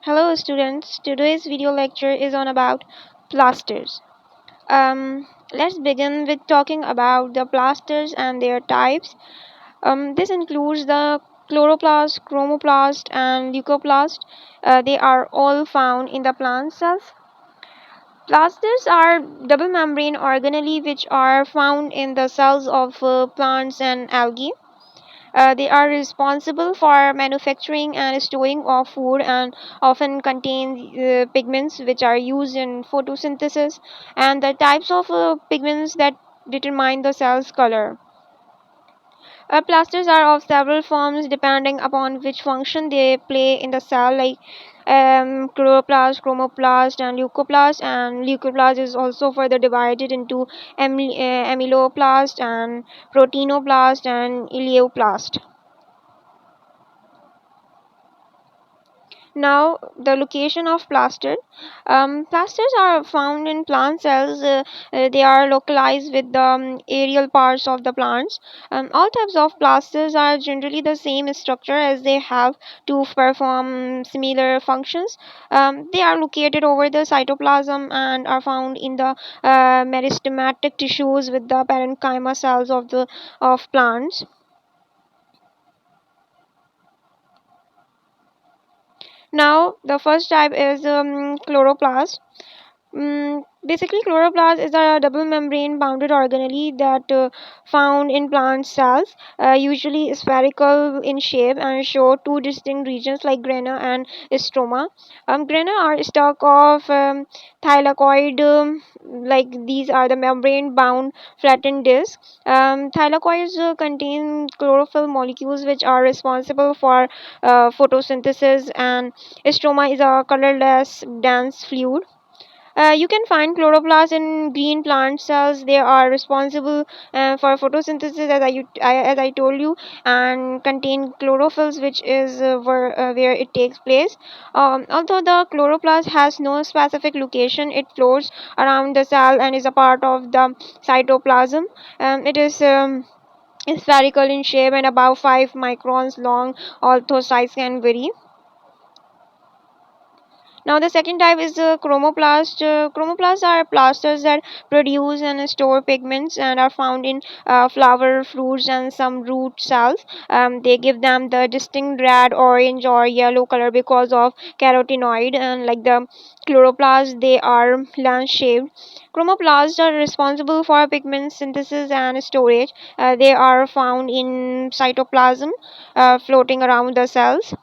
Hello students, today's video lecture is on about plasters. Let's begin with talking about the plasters and their types. This includes the chloroplast, chromoplast and leucoplast. They are all found in the plant cells. Plasters are double membrane organelles which are found in the cells of plants and algae. They are responsible for manufacturing and storing of food and often contain pigments which are used in photosynthesis and the types of pigments that determine the cell's color. Plasters are of several forms depending upon which function they play in the cell, like chloroplast, chromoplast, and leucoplast. And leucoplast is also further divided into amyloplast and proteinoplast and ileoplast. Now, the location of plastid. Plasters are found in plant cells. They are localized with the aerial parts of the plants. All types of plasters are generally the same structure as they have to perform similar functions. They are located over the cytoplasm and are found in the meristematic tissues with the parenchyma cells of plants. Now, the first type is chloroplast. Basically, chloroplast is a double membrane bounded organelle that found in plant cells, usually spherical in shape and show two distinct regions like grana and stroma. Grana are stalk of thylakoid, like these are the membrane bound flattened discs. Thylakoids contain chlorophyll molecules which are responsible for photosynthesis, and stroma is a colorless dense fluid. You can find chloroplasts in green plant cells. They are responsible for photosynthesis, as I told you, and contain chlorophylls, which is where it takes place. Although the chloroplast has no specific location, it floats around the cell and is a part of the cytoplasm. It is spherical in shape and about 5 microns long, although size can vary. Now the second type is chromoplast. Chromoplasts are plasters that produce and store pigments and are found in flower, fruits, and some root cells. They give them the distinct red, orange, or yellow color because of carotenoid. And like the chloroplasts, they are lens-shaped. Chromoplasts are responsible for pigment synthesis and storage. They are found in cytoplasm, floating around the cells.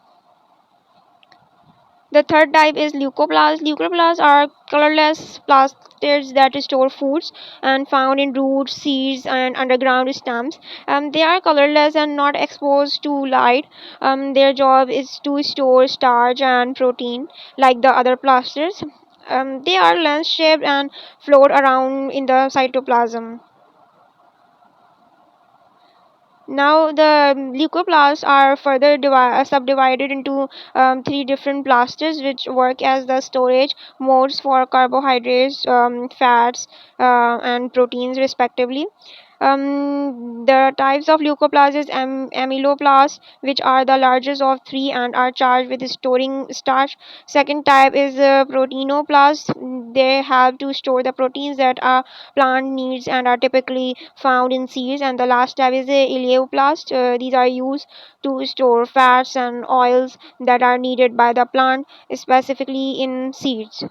The third type is leucoplasts. Leucoplasts are colorless plastids that store foods and found in roots, seeds, and underground stems. They are colorless and not exposed to light. Their job is to store starch and protein like the other plastids. They are lens-shaped and float around in the cytoplasm. Now the leucoplasts are further subdivided into three different plastids which work as the storage modes for carbohydrates, fats, and proteins respectively. The types of leucoplasts is amyloplasts, which are the largest of three and are charged with storing starch. Second type is proteinoplasts. They have to store the proteins that a plant needs and are typically found in seeds. And the last type is the ileoplast. These are used to store fats and oils that are needed by the plant, specifically in seeds.